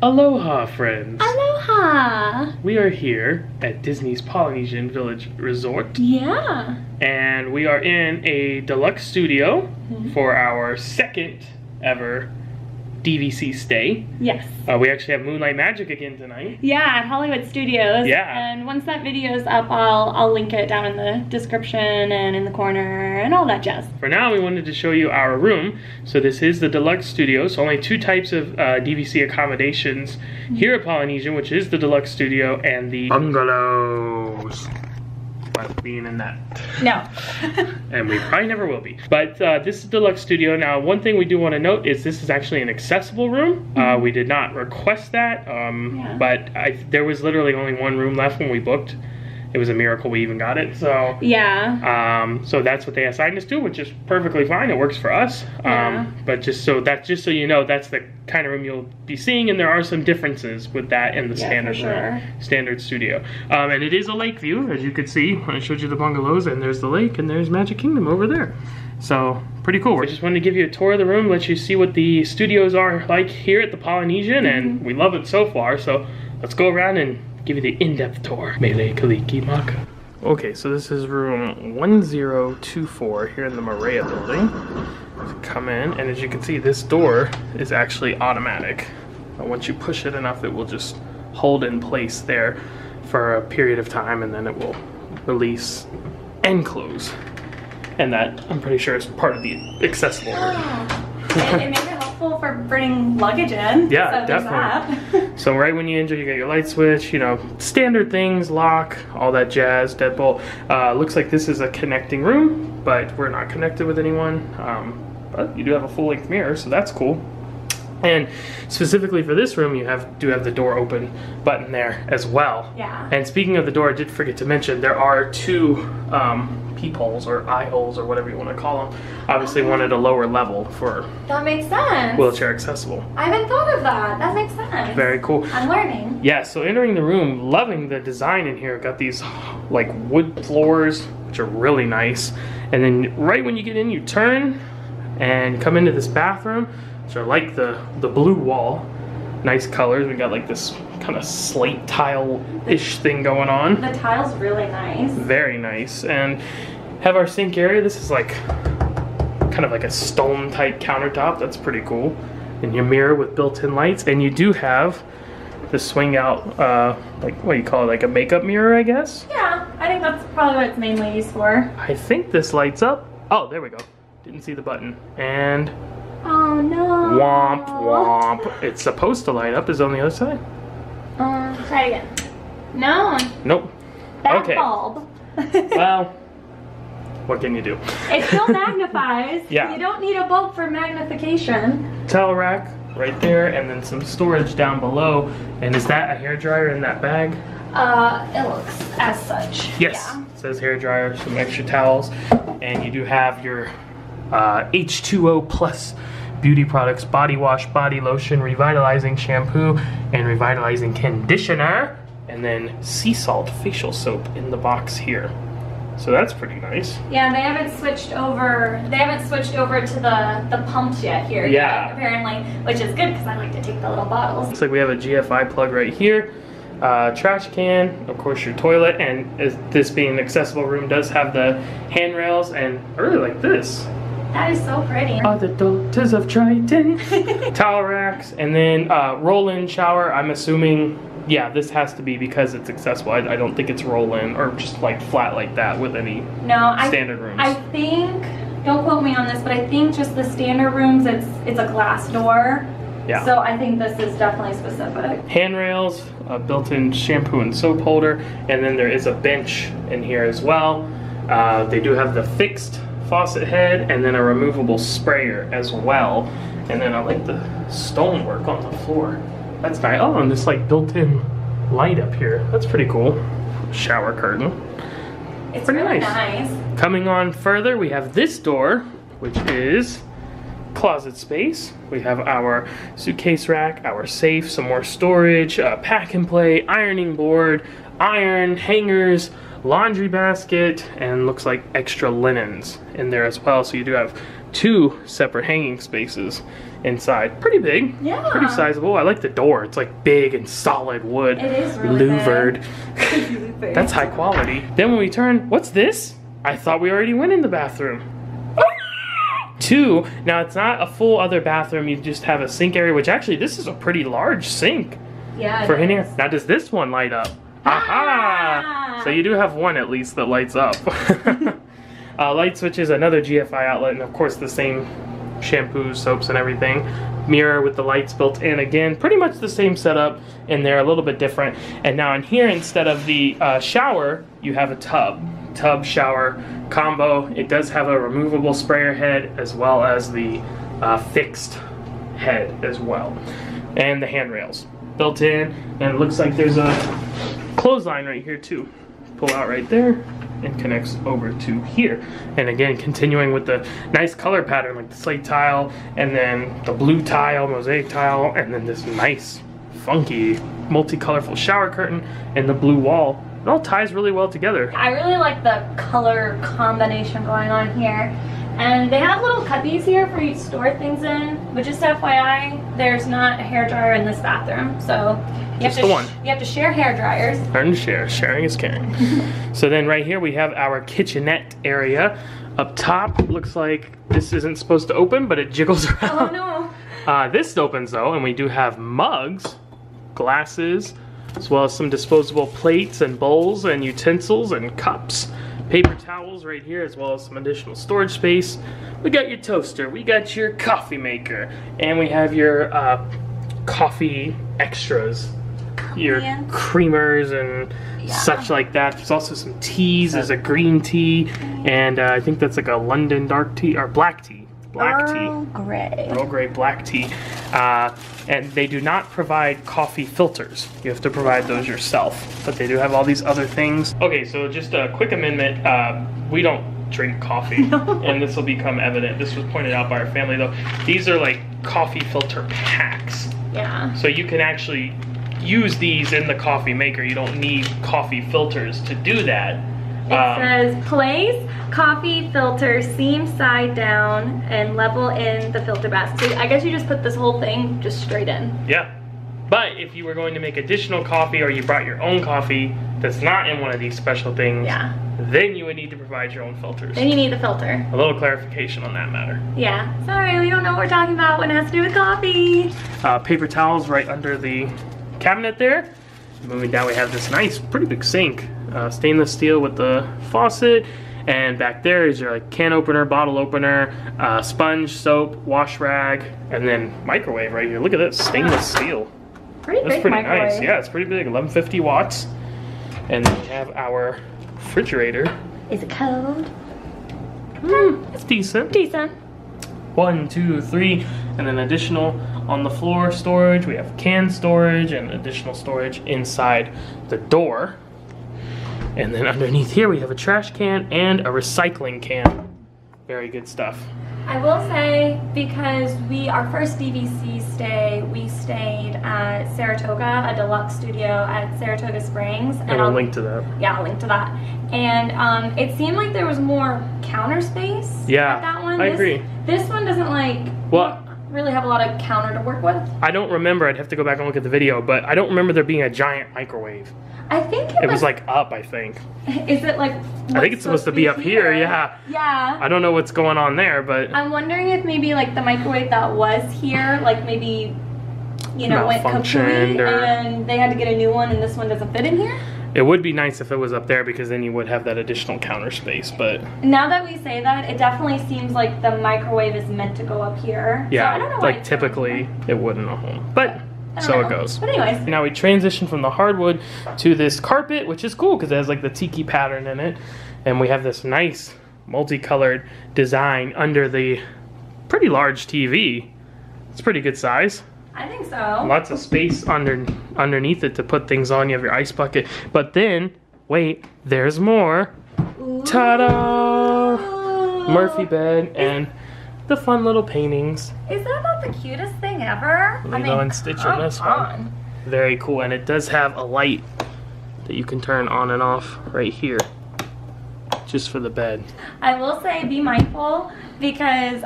Aloha, friends. Aloha. We are here at Disney's Polynesian Village Resort. Yeah. And we are in a deluxe studio for our second ever DVC stay. Yes. We actually have Moonlight Magic again tonight. Yeah, at Hollywood Studios. Yeah. And once that video is up, I'll link it down in the description and in the corner and all that jazz. For now, we wanted to show you our room. So this is the deluxe studio. So only two types of DVC accommodations here at Polynesian, which is the deluxe studio and the bungalows. But being in that. No. And we probably never will be. But this is deluxe studio. Now, one thing we do want to note is this is actually an accessible room. We did not request that, but there was literally only one room left when we booked. It was a miracle we even got it. So yeah. So that's what they assigned us to, which is perfectly fine. It works for us. But just so you know, that's the kind of room you'll be seeing, and there are some differences with that in the standard room, standard studio. And it is a lake view, as you could see when I showed you the bungalows, and there's the lake, and there's Magic Kingdom over there. So pretty cool. I just wanted to give you a tour of the room, let you see what the studios are like here at the Polynesian, and we love it so far. So let's go around and give you the in-depth tour. Mele Kaliki Maka. Okay, so this is room 1024 here in the Maria building. Come in, and as you can see, this door is actually automatic. Once you push it enough, it will just hold in place there for a period of time, and then it will release and close. And that, I'm pretty sure, is part of the accessible room. It made it helpful for bringing luggage in. Yeah, so definitely. So right when you enter, you get your light switch, you know, standard things, lock, all that jazz, deadbolt. Looks like this is a connecting room, but we're not connected with anyone. But you do have a full-length mirror, so that's cool. And specifically for this room, you do have the door open button there as well. Yeah. And speaking of the door, I did forget to mention, there are two peepholes or eye holes or whatever you want to call them. Obviously one at a lower level for that makes sense. Wheelchair accessible. I haven't thought of that. That makes sense. Very cool. I'm learning. Yeah, so entering the room, loving the design in here. Got these like wood floors, which are really nice. And then right when you get in, you turn and come into this bathroom. So I like the blue wall. Nice colors. We got like this kind of slate tile-ish thing going on. The tile's really nice. Very nice. And have our sink area. This is like kind of like a stone type countertop. That's pretty cool. And your mirror with built-in lights. And you do have the swing out, like what do you call it, like a makeup mirror, I guess? Yeah, I think that's probably what it's mainly used for. I think this lights up. Oh, there we go. Didn't see the button. And oh no. Womp womp. It's supposed to light up. Is it on the other side? Try it again. No. Nope. That okay. bulb. Well, what can you do? It still magnifies. Yeah. You don't need a bulb for magnification. Towel rack right there, and then some storage down below. And is that a hairdryer in that bag? It looks as such. Yes. Yeah. It says hairdryer, some extra towels, and you do have your H2O plus beauty products, body wash, body lotion, revitalizing shampoo, and revitalizing conditioner, and then sea salt facial soap in the box here. So that's pretty nice. Yeah, they haven't switched over. They haven't switched over to the pumps yet here. Yeah. Yet, apparently, which is good because I like to take the little bottles. Looks like we have a GFI plug right here. Trash can, of course your toilet, and this being an accessible room does have the handrails, and I really like this. That is so pretty. Are the daughters of Triton. Towel racks, and then roll-in shower. I'm assuming, yeah, this has to be because it's accessible. I don't think it's roll-in or just like flat like that with any standard rooms. I think, don't quote me on this, but I think just the standard rooms, it's a glass door. Yeah. So I think this is definitely specific. Handrails, a built-in shampoo and soap holder, and then there is a bench in here as well. They do have the fixed faucet head and then a removable sprayer as well. And then I like the stonework on the floor. That's nice. Oh, and this like built-in light up here. That's pretty cool. Shower curtain. It's pretty really nice. nice. Coming on further, we have this door, which is closet space. We have our suitcase rack, our safe, some more storage, pack and play, ironing board, iron, hangers, laundry basket, and looks like extra linens in there as well. So you do have 2 separate hanging spaces inside. Pretty big. Yeah. Pretty sizable. I like the door. It's like big and solid wood. It is really louvered. big. That's high quality. Then when we turn, what's this? I thought we already went in the bathroom. 2. Now it's not a full other bathroom. You just have a sink area, which actually this is a pretty large sink. Yeah. For in here. Now does this one light up? Aha! So you do have one at least that lights up. Light switches, another GFI outlet, and of course the same shampoos, soaps, and everything. Mirror with the lights built in again. Pretty much the same setup in there, a little bit different. And now in here, instead of the shower, you have a tub. Tub shower combo. It does have a removable sprayer head as well as the fixed head as well. And the handrails built in, and it looks like there's a clothesline right here too. Pull out right there and connects over to here. And again, continuing with the nice color pattern, like the slate tile and then the blue tile, mosaic tile, and then this nice funky multi-colorful shower curtain and the blue wall. It all ties really well together. I really like the color combination going on here. And they have little cubbies here for you to store things in, but just FYI, there's not a hairdryer in this bathroom, so you have to share hair dryers. Learn to share. Sharing is caring. So then right here we have our kitchenette area. Up top, looks like this isn't supposed to open, but it jiggles around. Oh no. This opens though, and we do have mugs, glasses, as well as some disposable plates and bowls and utensils and cups. Paper towels right here, as well as some additional storage space. We got your toaster, we got your coffee maker, and we have your coffee extras, your creamers and such like that. There's also some teas. There's a green tea, and I think that's like a London dark tea or black tea. Earl Grey. Earl Grey black tea. And they do not provide coffee filters. You have to provide those yourself. But they do have all these other things. Okay, so just a quick amendment. We don't drink coffee. And this will become evident. This was pointed out by our family though. These are like coffee filter packs. Yeah. So you can actually use these in the coffee maker. You don't need coffee filters to do that. It says place coffee filter seam side down and level in the filter basket. So I guess you just put this whole thing just straight in. Yeah. But if you were going to make additional coffee or you brought your own coffee that's not in one of these special things, then you would need to provide your own filters. Then you need the filter. A little clarification on that matter. Yeah. Sorry, we don't know what we're talking about when it has to do with coffee. Paper towels right under the cabinet there. Moving down, we have this nice, pretty big sink. Stainless steel with the faucet, and back there is your like can opener, bottle opener, sponge, soap, wash rag, and then microwave right here. Look at this, stainless steel. Pretty That's big pretty microwave. nice. Yeah, it's pretty big, 1150 watts. And then we have our refrigerator. Is it cold? It's decent. Decent. 1, 2, 3, and then additional on the floor storage. We have can storage and additional storage inside the door. And then underneath here we have a trash can and a recycling can. Very good stuff. I will say, because our first DVC stay, we stayed at Saratoga, a deluxe studio at Saratoga Springs. And I'll link to that. Yeah, I'll link to that. And it seemed like there was more counter space at that one. I agree. This one doesn't really have a lot of counter to work with. I don't remember, I'd have to go back and look at the video, but I don't remember there being a giant microwave. I think it was like up, I think. Is it like I think it's supposed to be up here, yeah. Yeah. I don't know what's going on there, but I'm wondering if maybe like the microwave that was here, like maybe, you know, went kapooey and they had to get a new one and this one doesn't fit in here. It would be nice if it was up there because then you would have that additional counter space, but now that we say that, it definitely seems like the microwave is meant to go up here. Yeah, so I don't know like typically it wouldn't at home, but so it goes. But anyways. Now we transition from the hardwood to this carpet, which is cool because it has like the tiki pattern in it. And we have this nice multicolored design under the pretty large TV. It's pretty good size. I think so. Lots of space underneath it to put things on. You have your ice bucket. But then, wait, there's more. Ta-da! Murphy bed and the fun little paintings. Is that not the cutest thing ever? Lilo and Stitch in this one. Very cool, and it does have a light that you can turn on and off right here. just for the bed. I will say be mindful because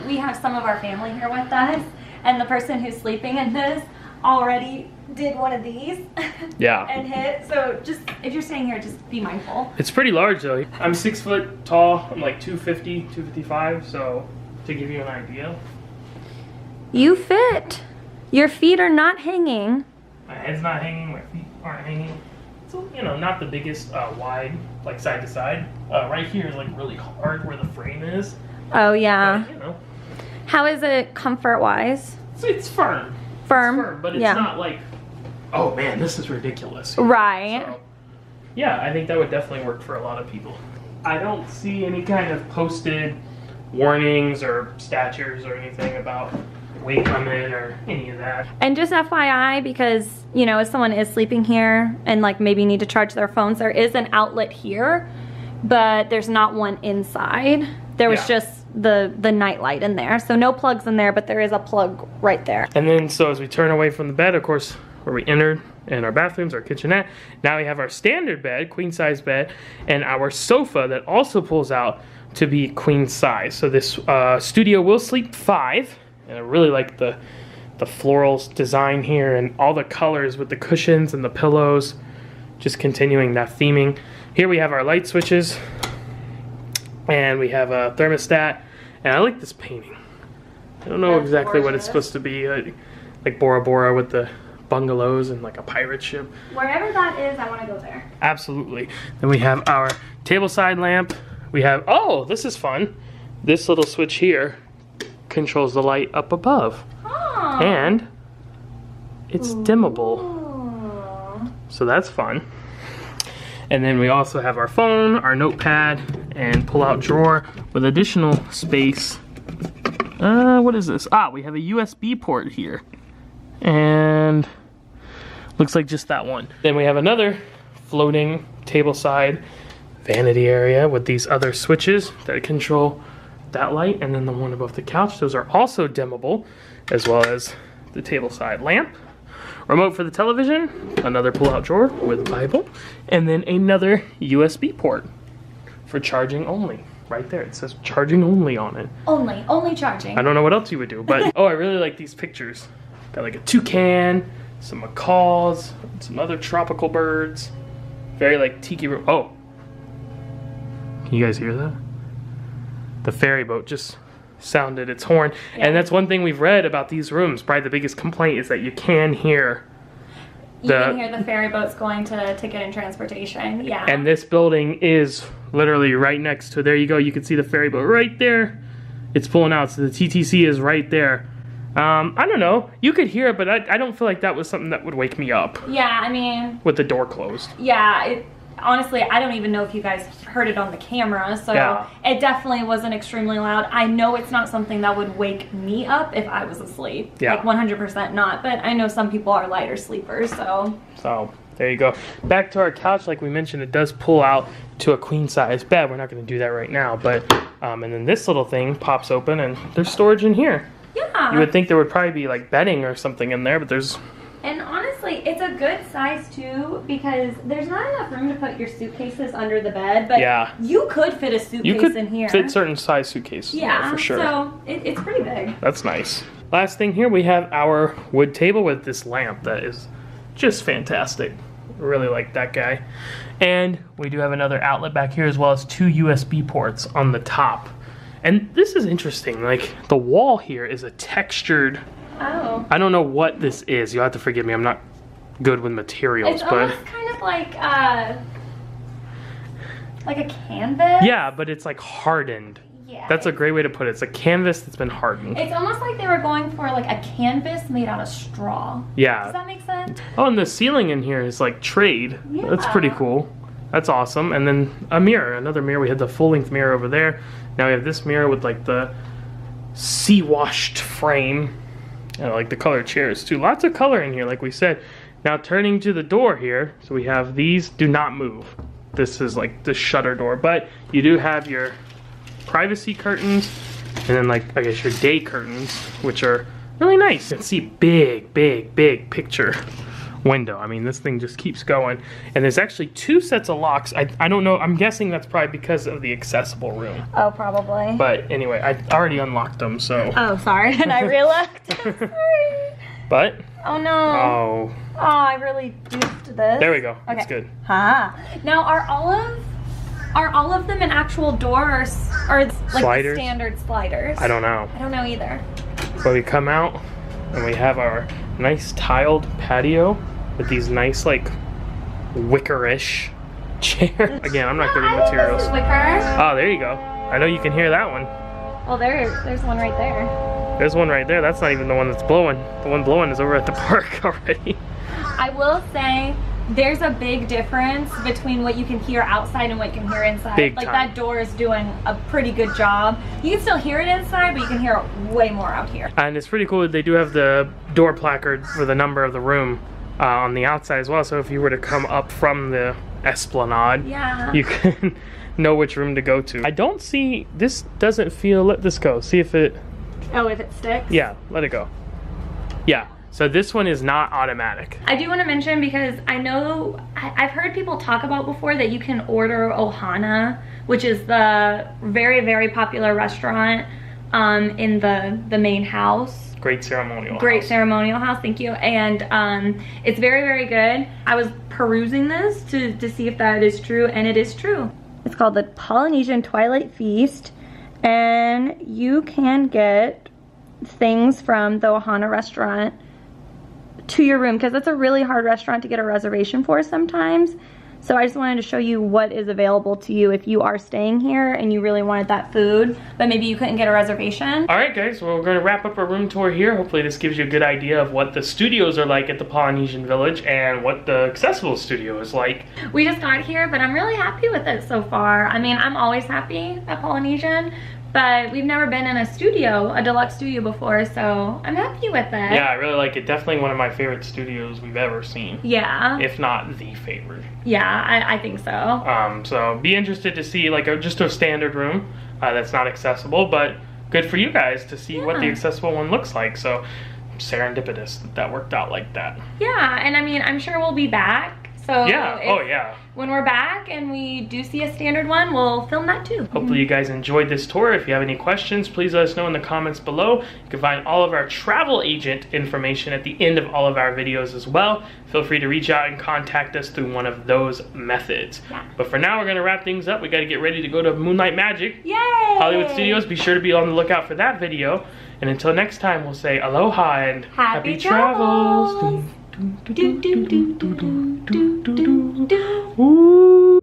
we have some of our family here with us, and the person who's sleeping in this already did one of these. Yeah. And hit. So just if you're staying here, just be mindful. It's pretty large though. I'm 6 foot tall. I'm like 250, 255. So to give you an idea. You fit. Your feet are not hanging. My head's not hanging. My feet aren't hanging. So, you know, not the biggest wide, like side to side. Right here is like really hard where the frame is. Oh yeah. But, you know. How is it comfort wise? It's firm. Firm. It's firm, but it's not like, oh man, this is ridiculous. Right. So, yeah, I think that would definitely work for a lot of people. I don't see any kind of posted warnings or statutes or anything about weight limit or any of that. And just FYI, because, you know, if someone is sleeping here and like maybe need to charge their phones, there is an outlet here, but there's not one inside. There was just the night light in there. So no plugs in there, but there is a plug right there. And then so as we turn away from the bed, of course, where we entered in our bathrooms, our kitchenette, now we have our standard bed, queen size bed, and our sofa that also pulls out to be queen size. So this studio will sleep 5. And I really like the florals design here and all the colors with the cushions and the pillows, just continuing that theming. Here we have our light switches, and we have a thermostat, and I like this painting. I don't know exactly what it's supposed to be, like Bora Bora with the bungalows and like a pirate ship. Wherever that is, I want to go there. Absolutely. Then we have our tableside lamp. We have, oh, this is fun. This little switch here controls the light up above. Oh. And it's dimmable. So that's fun. And then we also have our phone, our notepad, and pull-out drawer with additional space. What is this? We have a USB port here. And looks like just that one. Then we have another floating tableside vanity area with these other switches that control that light, and then the one above the couch. Those are also dimmable, as well as the tableside lamp. Remote for the television, another pull-out drawer with a Bible, and then another USB port for charging only. Right there, it says charging only on it. Only charging. I don't know what else you would do, but oh, I really like these pictures. Got like a toucan, some macaws, some other tropical birds. Very like tiki room. Oh, can you guys hear that? The ferry boat just sounded its horn. Yeah. And that's one thing we've read about these rooms. Probably the biggest complaint is that you can hear the ferry boats going to Ticket and Transportation. Yeah. And this building is literally right next to, there you go, you can see the ferry boat right there. It's pulling out, so the TTC is right there. I don't know, you could hear it, but I don't feel like that was something that would wake me up. Yeah, I mean, with the door closed. Yeah, honestly, I don't even know if you guys heard it on the camera, so it definitely wasn't extremely loud. I know it's not something that would wake me up if I was asleep. Yeah. Like 100% not, but I know some people are lighter sleepers, so. So, there you go. Back to our couch, like we mentioned, it does pull out to a queen size bed. We're not going to do that right now, but, and then this little thing pops open and there's storage in here. Yeah. You would think there would probably be like bedding or something in there, but there's... And honestly, it's a good size too, because there's not enough room to put your suitcases under the bed, but you could fit a suitcase in here. You could fit certain size suitcases in there, for sure. So it's pretty big. That's nice. Last thing here, we have our wood table with this lamp that is just fantastic. I really like that guy. And we do have another outlet back here, as well as 2 USB ports on the top. And this is interesting, like the wall here is a textured... Oh. I don't know what this is. You'll have to forgive me. I'm not good with materials, but it's almost kind of like a canvas. Yeah, but it's like hardened. Yeah. That's a great way to put it. It's a canvas that's been hardened. It's almost like they were going for like a canvas made out of straw. Yeah. Does that make sense? Oh, and the ceiling in here is like trade. Yeah. That's pretty cool. That's awesome. And then a mirror, another mirror. We had the full-length mirror over there. Now we have this mirror with like the sea-washed frame. I like the color chairs too. Lots of color in here, like we said. Now turning to the door here, so we have these do not move. This is like the shutter door, but you do have your privacy curtains, and then like, I guess your day curtains, which are really nice. You can see big, big, big picture window. I mean, this thing just keeps going. And there's actually 2 sets of locks. I don't know. I'm guessing that's probably because of the accessible room. Oh, probably. But anyway, I already unlocked them, so. Oh, sorry. And I relocked. Sorry. But. Oh, no. Oh. Oh, I really goofed this. There we go. Okay. That's good. Now, are all of them in actual doors or like sliders? The standard sliders? I don't know. I don't know either. But we come out and we have our nice tiled patio with these nice like wicker-ish chairs. Again, I'm not good at materials. Wicker. Oh, there you go. I know you can hear that one. Well, there's one right there. There's one right there. That's not even the one that's blowing. The one blowing is over at the park already. I will say there's a big difference between what you can hear outside and what you can hear inside. Big like time. That door is doing a pretty good job. You can still hear it inside, but you can hear it way more out here. And it's pretty cool that they do have the door placard for the number of the room on the outside as well. So if you were to come up from the esplanade, you can know which room to go to. I don't see, this doesn't feel, let this go. See if it. Oh, if it sticks? Yeah, let it go. Yeah. So this one is not automatic. I do want to mention, because I know I've heard people talk about before that you can order Ohana, which is the very, very popular restaurant in the main house. Great ceremonial house. Great ceremonial house, thank you. And it's very, very good. I was perusing this to see if that is true, and it is true. It's called the Polynesian Twilight Feast, and you can get things from the Ohana restaurant to your room, because it's a really hard restaurant to get a reservation for sometimes. So I just wanted to show you what is available to you if you are staying here and you really wanted that food, but maybe you couldn't get a reservation. All right, guys, well, we're going to wrap up our room tour here. Hopefully this gives you a good idea of what the studios are like at the Polynesian Village and what the accessible studio is like. We just got here, but I'm really happy with it so far. I mean, I'm always happy at Polynesian, but we've never been in a studio, a deluxe studio before, so I'm happy with it. Yeah, I really like it. Definitely one of my favorite studios we've ever seen. Yeah. If not the favorite. Yeah, I think so. So be interested to see like just a standard room that's not accessible, but good for you guys to see what the accessible one looks like. So serendipitous that worked out like that. Yeah, and I mean, I'm sure we'll be back. So yeah, when we're back and we do see a standard one, we'll film that too. Hopefully you guys enjoyed this tour. If you have any questions, please let us know in the comments below. You can find all of our travel agent information at the end of all of our videos as well. Feel free to reach out and contact us through one of those methods. Yeah. But for now, we're gonna wrap things up. We gotta get ready to go to Moonlight Magic. Yay! Hollywood Studios. Be sure to be on the lookout for that video. And until next time, we'll say aloha and happy travels. Ooh.